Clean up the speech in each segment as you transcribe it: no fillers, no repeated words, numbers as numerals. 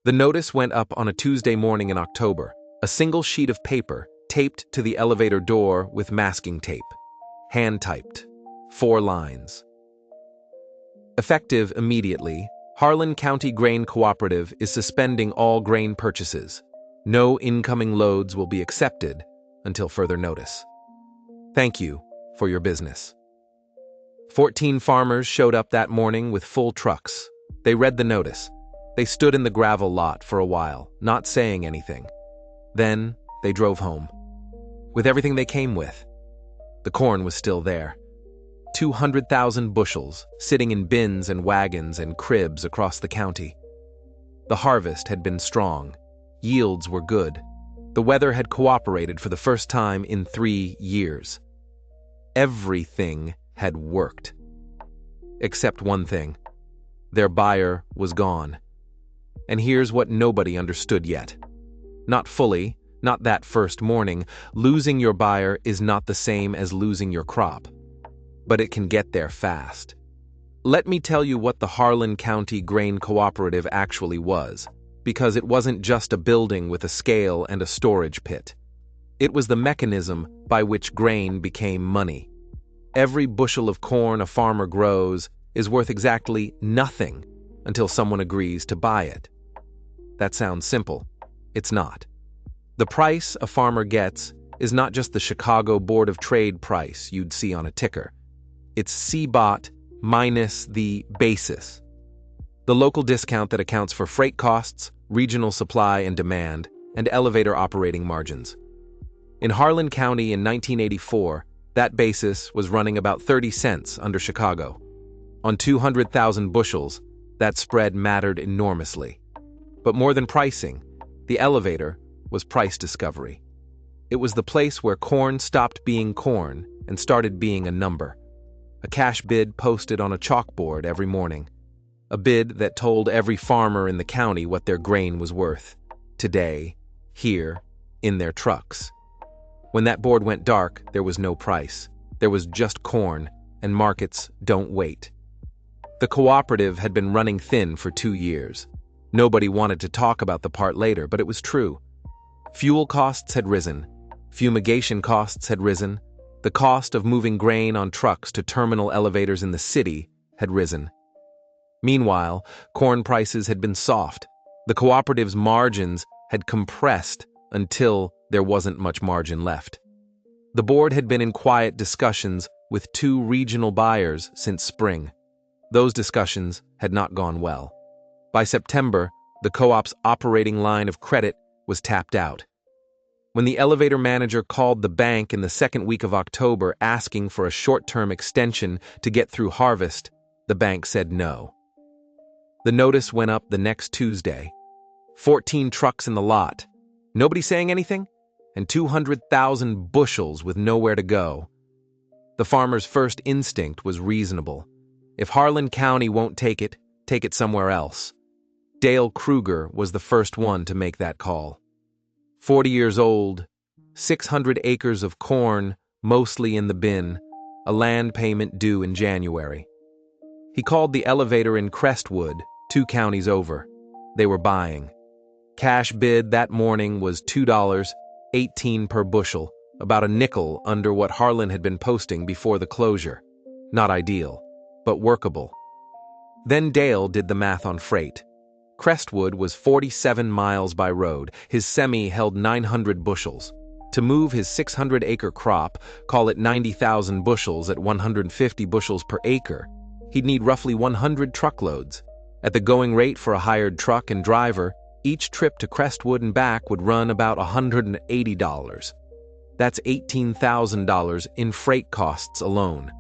The notice went up on a Tuesday morning in October, a single sheet of paper taped to the elevator door with masking tape. Hand-typed. 4 lines. Effective immediately, Harlan County Grain Cooperative is suspending all grain purchases. No incoming loads will be accepted until further notice. Thank you for your business. 14 farmers showed up that morning with full trucks. They read the notice. They stood in the gravel lot for a while, not saying anything. Then they drove home. With everything they came with. The corn was still there. 200,000 bushels, sitting in bins and wagons and cribs across the county. The harvest had been strong. Yields were good. The weather had cooperated for the first time in 3 years. Everything had worked. Except one thing. Their buyer was gone. And here's what nobody understood yet. Not fully, not that first morning, losing your buyer is not the same as losing your crop. But it can get there fast. Let me tell you what the Harlan County Grain Cooperative actually was, because it wasn't just a building with a scale and a storage pit. It was the mechanism by which grain became money. Every bushel of corn a farmer grows is worth exactly nothing until someone agrees to buy it. That sounds simple. It's not. The price a farmer gets is not just the Chicago Board of Trade price you'd see on a ticker. It's CBOT minus the basis, the local discount that accounts for freight costs, regional supply and demand, and elevator operating margins. In Harlan County in 1984, that basis was running about 30 cents under Chicago. On 200,000 bushels, that spread mattered enormously. But more than pricing, the elevator was price discovery. It was the place where corn stopped being corn and started being a number. A cash bid posted on a chalkboard every morning. A bid that told every farmer in the county what their grain was worth. Today, here, in their trucks. When that board went dark, there was no price. There was just corn, and markets don't wait. The cooperative had been running thin for 2 years. Nobody wanted to talk about the part later, but it was true. Fuel costs had risen. Fumigation costs had risen. The cost of moving grain on trucks to terminal elevators in the city had risen. Meanwhile, corn prices had been soft. The cooperative's margins had compressed until there wasn't much margin left. The board had been in quiet discussions with 2 regional buyers since spring. Those discussions had not gone well. By September, the co-op's operating line of credit was tapped out. When the elevator manager called the bank in the second week of October asking for a short-term extension to get through harvest, the bank said no. The notice went up the next Tuesday. 14 trucks in the lot. Nobody saying anything? And 200,000 bushels with nowhere to go. The farmer's first instinct was reasonable. If Harlan County won't take it somewhere else. Dale Kruger was the first one to make that call. 40 years old, 600 acres of corn, mostly in the bin, a land payment due in January. He called the elevator in Crestwood, 2 counties over. They were buying. Cash bid that morning was $2.18 per bushel, about a nickel under what Harlan had been posting before the closure. Not ideal, but workable. Then Dale did the math on freight. Crestwood was 47 miles by road. His semi held 900 bushels. To move his 600-acre crop, call it 90,000 bushels at 150 bushels per acre, he'd need roughly 100 truckloads. At the going rate for a hired truck and driver, each trip to Crestwood and back would run about $180. That's $18,000 in freight costs alone,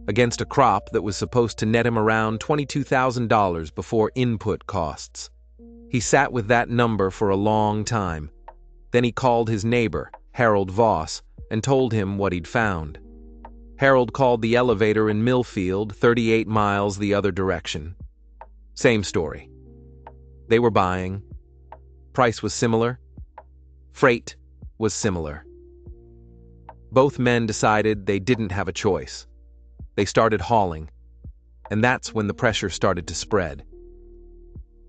against a crop that was supposed to net him around $22,000 before input costs. He sat with that number for a long time. Then he called his neighbor, Harold Voss, and told him what he'd found. Harold called the elevator in Millfield, 38 miles the other direction. Same story. They were buying. Price was similar. Freight was similar. Both men decided they didn't have a choice. They started hauling, and that's when the pressure started to spread.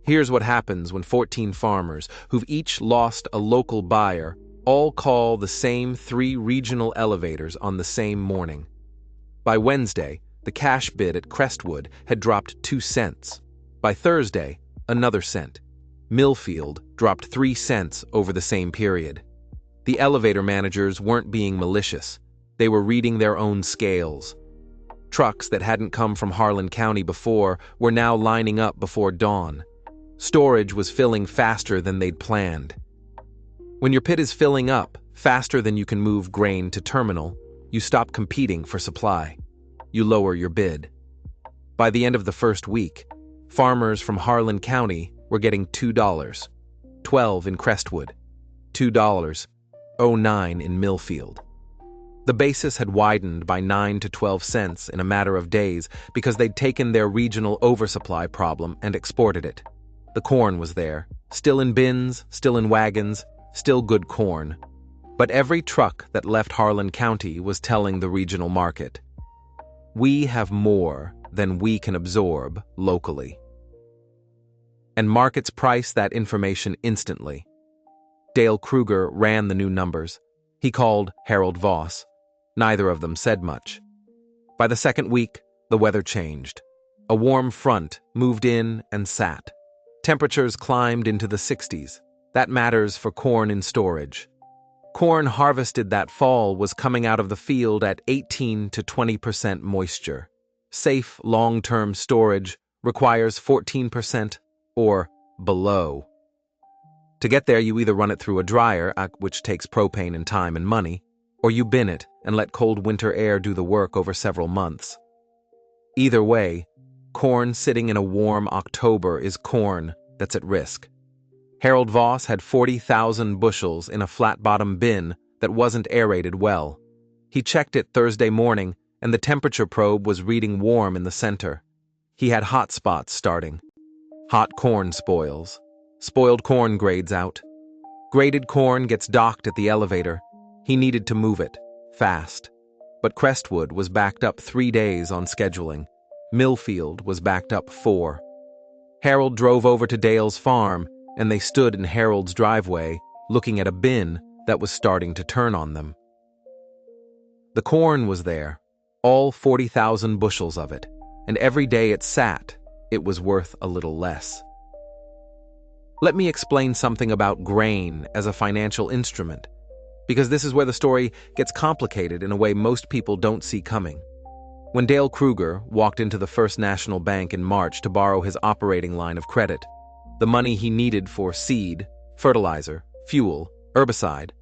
Here's what happens when 14 farmers, who've each lost a local buyer, all call the same 3 regional elevators on the same morning. By Wednesday, the cash bid at Crestwood had dropped 2 cents. By Thursday, another cent. Millfield dropped 3 cents over the same period. The elevator managers weren't being malicious. They were reading their own scales. Trucks that hadn't come from Harlan County before were now lining up before dawn. Storage was filling faster than they'd planned. When your pit is filling up faster than you can move grain to terminal, you stop competing for supply. You lower your bid. By the end of the first week, farmers from Harlan County were getting $2, $12 in Crestwood, $2.09 in Millfield. The basis had widened by 9 to 12 cents in a matter of days because they'd taken their regional oversupply problem and exported it. The corn was there, still in bins, still in wagons, still good corn. But every truck that left Harlan County was telling the regional market, "We have more than we can absorb locally." And markets priced that information instantly. Dale Kruger ran the new numbers. He called Harold Voss. Neither of them said much. By the second week, the weather changed. A warm front moved in and sat. Temperatures climbed into the 60s. That matters for corn in storage. Corn harvested that fall was coming out of the field at 18 to 20% moisture. Safe long-term storage requires 14% or below. To get there, you either run it through a dryer, which takes propane and time and money, or you bin it and let cold winter air do the work over several months. Either way, corn sitting in a warm October is corn that's at risk. Harold Voss had 40,000 bushels in a flat-bottom bin that wasn't aerated well. He checked it Thursday morning, and the temperature probe was reading warm in the center. He had hot spots starting. Hot corn spoils. Spoiled corn grades out. Graded corn gets docked at the elevator. He needed to move it, fast. But Crestwood was backed up 3 days on scheduling. Millfield was backed up 4. Harold drove over to Dale's farm, and they stood in Harold's driveway, looking at a bin that was starting to turn on them. The corn was there, all 40,000 bushels of it, and every day it sat, it was worth a little less. Let me explain something about grain as a financial instrument, because this is where the story gets complicated in a way most people don't see coming. When Dale Kruger walked into the First National Bank in March to borrow his operating line of credit, the money he needed for seed, fertilizer, fuel, herbicide,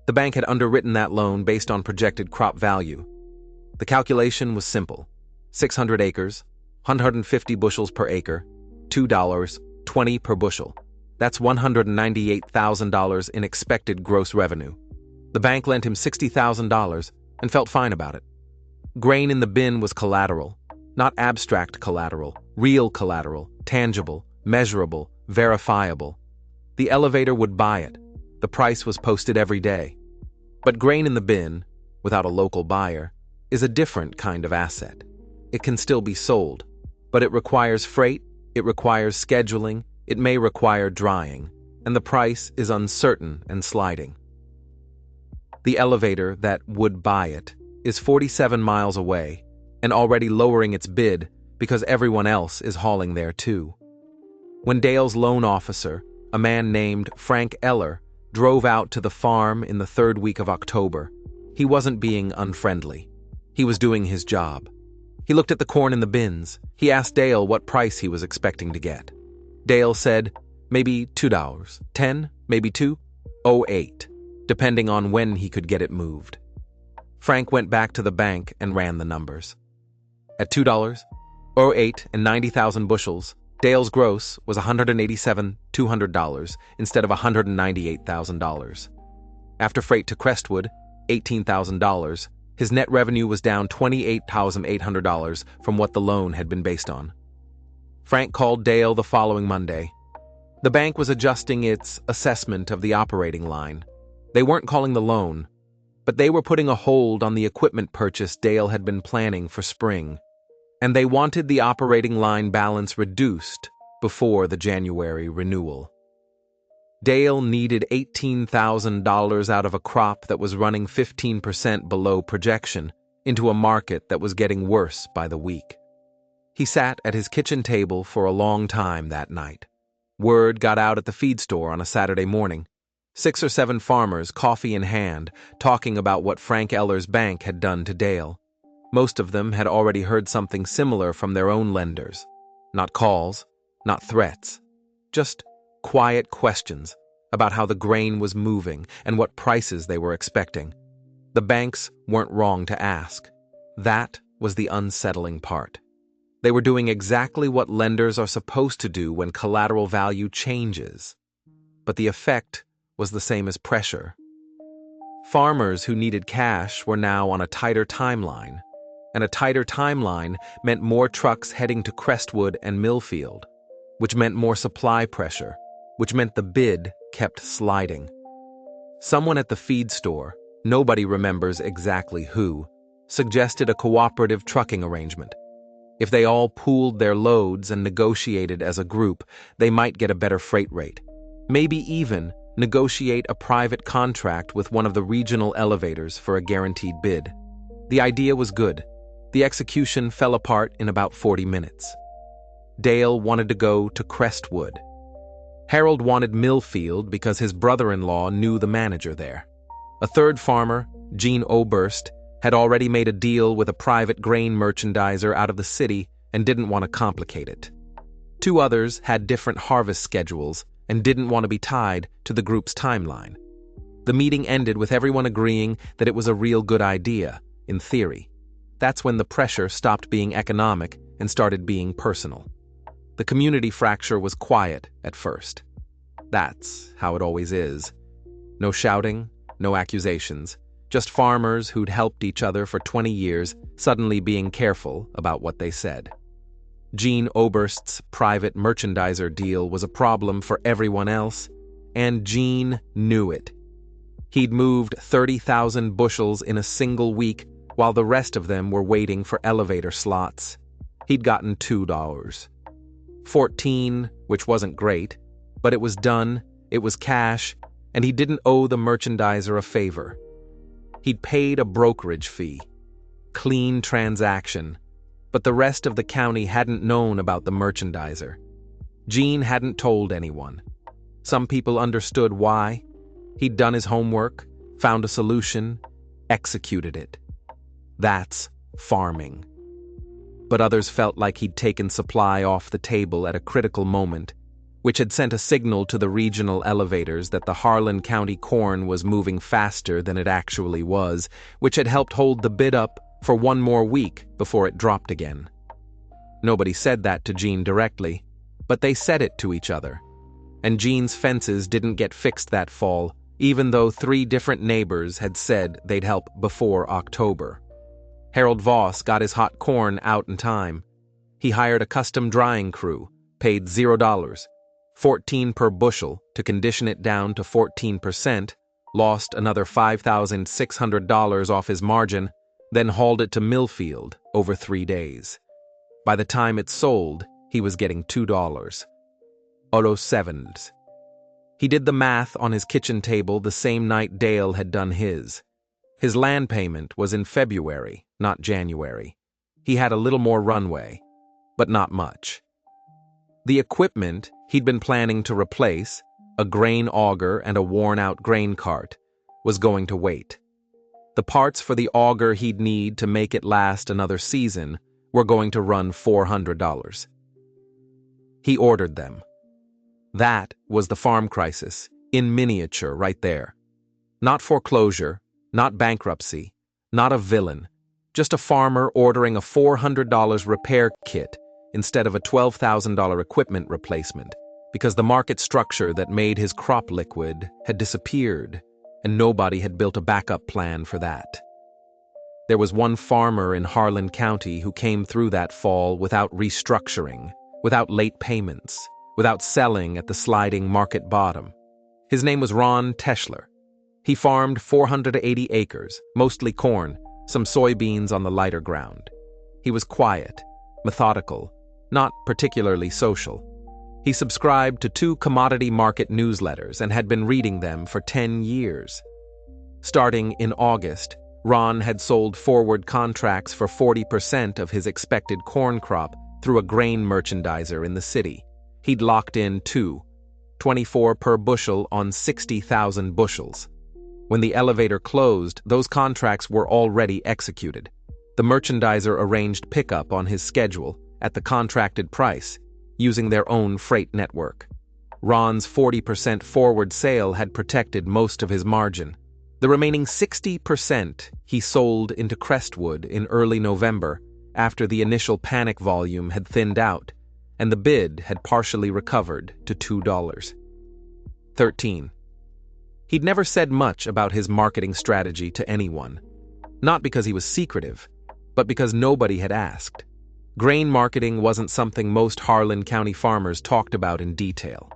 the bank had underwritten that loan based on projected crop value. The calculation was simple. 600 acres, 150 bushels per acre, $2.20 per bushel. That's $198,000 in expected gross revenue. The bank lent him $60,000 and felt fine about it. Grain in the bin was collateral, not abstract collateral, real collateral, tangible, measurable, verifiable. The elevator would buy it. The price was posted every day. But grain in the bin, without a local buyer, is a different kind of asset. It can still be sold, but it requires freight, it requires scheduling, it may require drying, and the price is uncertain and sliding. The elevator that would buy it is 47 miles away and already lowering its bid because everyone else is hauling there too. When Dale's loan officer, a man named Frank Eller, drove out to the farm in the 3rd week of October, he wasn't being unfriendly. He was doing his job. He looked at the corn in the bins. He asked Dale what price he was expecting to get. Dale said, maybe $2, 10, maybe 2.08, depending on when he could get it moved. Frank went back to the bank and ran the numbers. At $2.08 and 90,000 bushels, Dale's gross was $187,200 instead of $198,000. After freight to Crestwood, $18,000, his net revenue was down $28,800 from what the loan had been based on. Frank called Dale the following Monday. The bank was adjusting its assessment of the operating line. They weren't calling the loan, but they were putting a hold on the equipment purchase Dale had been planning for spring. And they wanted the operating line balance reduced before the January renewal. Dale needed $18,000 out of a crop that was running 15% below projection into a market that was getting worse by the week. He sat at his kitchen table for a long time that night. Word got out at the feed store on a Saturday morning. 6 or 7 farmers, coffee in hand, talking about what Frank Eller's bank had done to Dale. Most of them had already heard something similar from their own lenders. Not calls, not threats, just quiet questions about how the grain was moving and what prices they were expecting. The banks weren't wrong to ask. That was the unsettling part. They were doing exactly what lenders are supposed to do when collateral value changes. But the effect was the same as pressure. Farmers who needed cash were now on a tighter timeline, and a tighter timeline meant more trucks heading to Crestwood and Millfield, which meant more supply pressure, which meant the bid kept sliding. Someone at the feed store, nobody remembers exactly who, suggested a cooperative trucking arrangement. If they all pooled their loads and negotiated as a group, they might get a better freight rate. Maybe even negotiate a private contract with one of the regional elevators for a guaranteed bid. The idea was good. The execution fell apart in about 40 minutes. Dale wanted to go to Crestwood. Harold wanted Millfield because his brother-in-law knew the manager there. A third farmer, Gene Oberst, had already made a deal with a private grain merchandiser out of the city and didn't want to complicate it. 2 others had different harvest schedules and didn't want to be tied to the group's timeline. The meeting ended with everyone agreeing that it was a real good idea, in theory. That's when the pressure stopped being economic and started being personal. The community fracture was quiet at first. That's how it always is. No shouting, no accusations, just farmers who'd helped each other for 20 years suddenly being careful about what they said. Gene Oberst's private merchandiser deal was a problem for everyone else, and Gene knew it. He'd moved 30,000 bushels in a single week while the rest of them were waiting for elevator slots. He'd gotten $2. 14, which wasn't great, but it was done, it was cash, and he didn't owe the merchandiser a favor. He'd paid a brokerage fee. Clean transaction. But the rest of the county hadn't known about the merchandiser. Gene hadn't told anyone. Some people understood why. He'd done his homework, found a solution, executed it. That's farming. But others felt like he'd taken supply off the table at a critical moment, which had sent a signal to the regional elevators that the Harlan County corn was moving faster than it actually was, which had helped hold the bid up for 1 more week before it dropped again. Nobody said that to Gene directly, but they said it to each other. And Gene's fences didn't get fixed that fall, even though 3 different neighbors had said they'd help before October. Harold Voss got his hot corn out in time. He hired a custom drying crew, paid $0, 14 per bushel to condition it down to 14%, lost another $5,600 off his margin, then hauled it to Millfield over 3 days. By the time it sold, he was getting $2. Olo sevens. He did the math on his kitchen table the same night Dale had done his. His land payment was in February, not January. He had a little more runway, but not much. The equipment he'd been planning to replace, a grain auger and a worn-out grain cart, was going to wait. The parts for the auger he'd need to make it last another season were going to run $400. He ordered them. That was the farm crisis, in miniature right there. Not foreclosure, not bankruptcy, not a villain, just a farmer ordering a $400 repair kit instead of a $12,000 equipment replacement, because the market structure that made his crop liquid had disappeared, and nobody had built a backup plan for that. There was one farmer in Harlan County who came through that fall without restructuring, without late payments, without selling at the sliding market bottom. His name was Ron Teschler. He farmed 480 acres, mostly corn, some soybeans on the lighter ground. He was quiet, methodical, not particularly social. He subscribed to 2 commodity market newsletters and had been reading them for 10 years. Starting in August, Ron had sold forward contracts for 40% of his expected corn crop through a grain merchandiser in the city. He'd locked in 24 per bushel on 60,000 bushels. When the elevator closed, those contracts were already executed. The merchandiser arranged pickup on his schedule at the contracted price, using their own freight network. Ron's 40% forward sale had protected most of his margin. The remaining 60% he sold into Crestwood in early November after the initial panic volume had thinned out and the bid had partially recovered to $2.13. He'd never said much about his marketing strategy to anyone, not because he was secretive, but because nobody had asked. Grain marketing wasn't something most Harlan County farmers talked about in detail.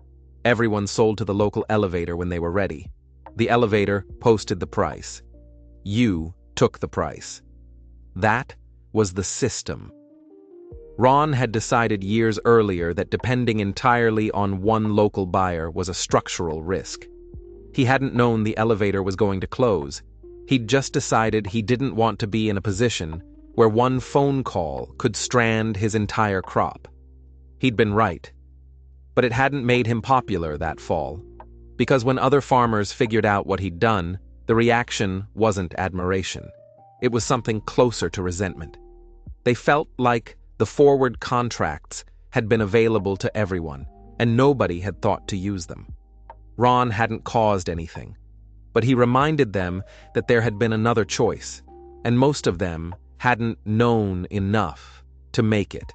Everyone sold to the local elevator when they were ready. The elevator posted the price. You took the price. That was the system. Ron had decided years earlier that depending entirely on one local buyer was a structural risk. He hadn't known the elevator was going to close. He'd just decided he didn't want to be in a position where one phone call could strand his entire crop. He'd been right. But it hadn't made him popular that fall, because when other farmers figured out what he'd done, the reaction wasn't admiration. It was something closer to resentment. They felt like the forward contracts had been available to everyone, and nobody had thought to use them. Ron hadn't caused anything, but he reminded them that there had been another choice, and most of them hadn't known enough to make it.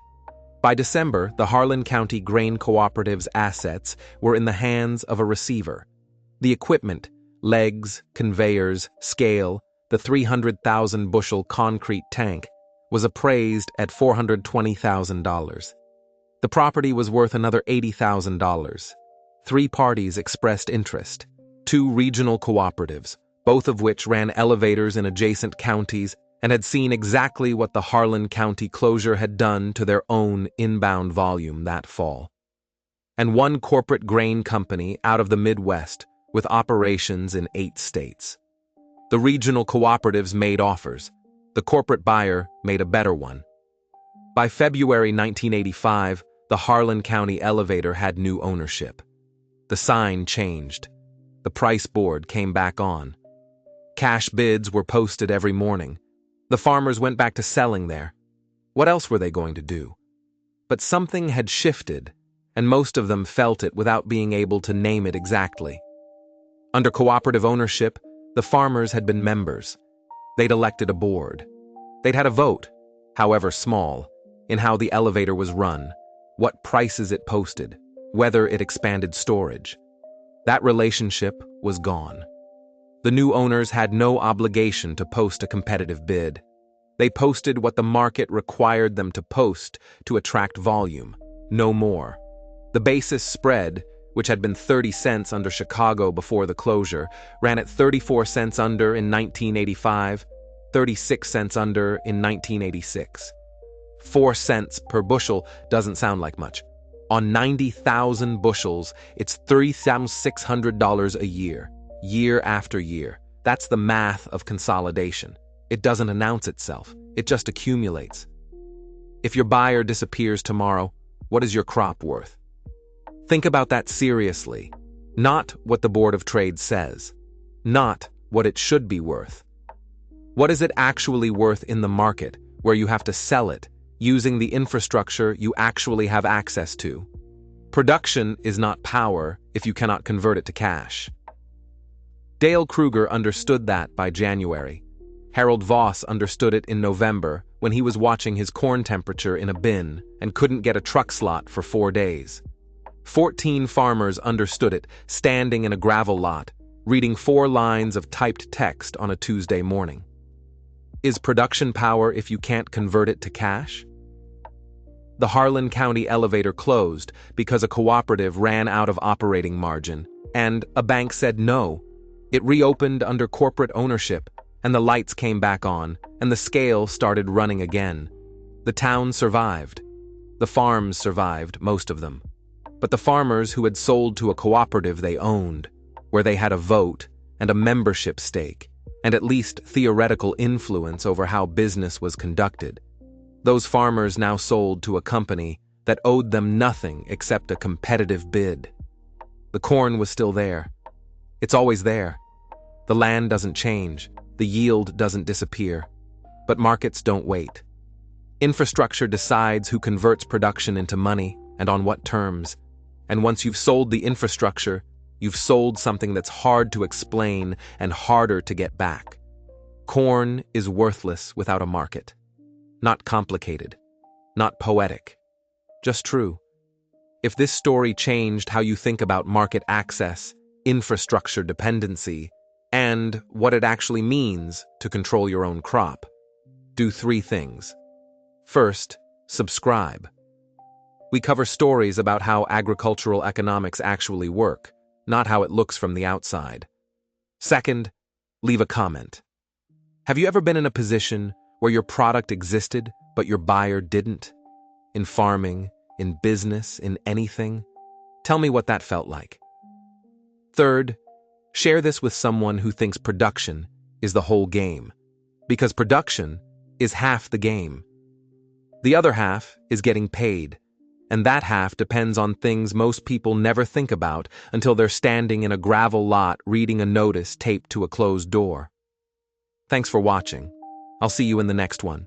By December, the Harlan County Grain Cooperative's assets were in the hands of a receiver. The equipment, legs, conveyors, scale, the 300,000 bushel concrete tank, was appraised at $420,000. The property was worth another $80,000. 3 parties expressed interest, 2 regional cooperatives, both of which ran elevators in adjacent counties and had seen exactly what the Harlan County closure had done to their own inbound volume that fall. And 1 corporate grain company out of the Midwest with operations in 8 states. The regional cooperatives made offers. The corporate buyer made a better one. By February 1985, the Harlan County elevator had new ownership. The sign changed. The price board came back on. Cash bids were posted every morning. The farmers went back to selling there. What else were they going to do? But something had shifted, and most of them felt it without being able to name it exactly. Under cooperative ownership, the farmers had been members. They'd elected a board. They'd had a vote, however small, in how the elevator was run, what prices it posted, whether it expanded storage. That relationship was gone. The new owners had no obligation to post a competitive bid. They posted what the market required them to post to attract volume, no more. The basis spread, which had been 30 cents under Chicago before the closure, ran at 34 cents under in 1985, 36 cents under in 1986. 4 cents per bushel doesn't sound like much. On 90,000 bushels, it's $3,600 a year, year after year. That's the math of consolidation. It doesn't announce itself. It just accumulates. If your buyer disappears tomorrow, what is your crop worth? Think about that seriously. Not what the Board of Trade says. Not what it should be worth. What is it actually worth in the market, where you have to sell it, using the infrastructure you actually have access to? Production is not power if you cannot convert it to cash. Dale Kruger understood that by January. Harold Voss understood it in November when he was watching his corn temperature in a bin and couldn't get a truck slot for 4 days. 14 farmers understood it, standing in a gravel lot, reading 4 lines of typed text on a Tuesday morning. Is production power if you can't convert it to cash? The Harlan County elevator closed because a cooperative ran out of operating margin, and a bank said no. It reopened under corporate ownership, and the lights came back on, and the scale started running again. The town survived. The farms survived, most of them. but the farmers who had sold to a cooperative they owned, where they had a vote and a membership stake, and at least theoretical influence over how business was conducted. Those farmers now sold to a company that owed them nothing except a competitive bid. The corn was still there. It's always there. The land doesn't change, the yield doesn't disappear, but markets don't wait. Infrastructure decides who converts production into money and on what terms, and once you've sold the infrastructure, you've sold something that's hard to explain and harder to get back. Corn is worthless without a market. Not complicated, not poetic, just true. If this story changed how you think about market access, infrastructure dependency, and what it actually means to control your own crop, do 3 things. First, subscribe. We cover stories about how agricultural economics actually work, not how it looks from the outside. Second, leave a comment. Have you ever been in a position where your product existed, but your buyer didn't? In farming, in business, in anything? Tell me what that felt like. Third, share this with someone who thinks production is the whole game, because production is half the game. The other half is getting paid, and that half depends on things most people never think about until they're standing in a gravel lot reading a notice taped to a closed door. Thanks for watching. I'll see you in the next one.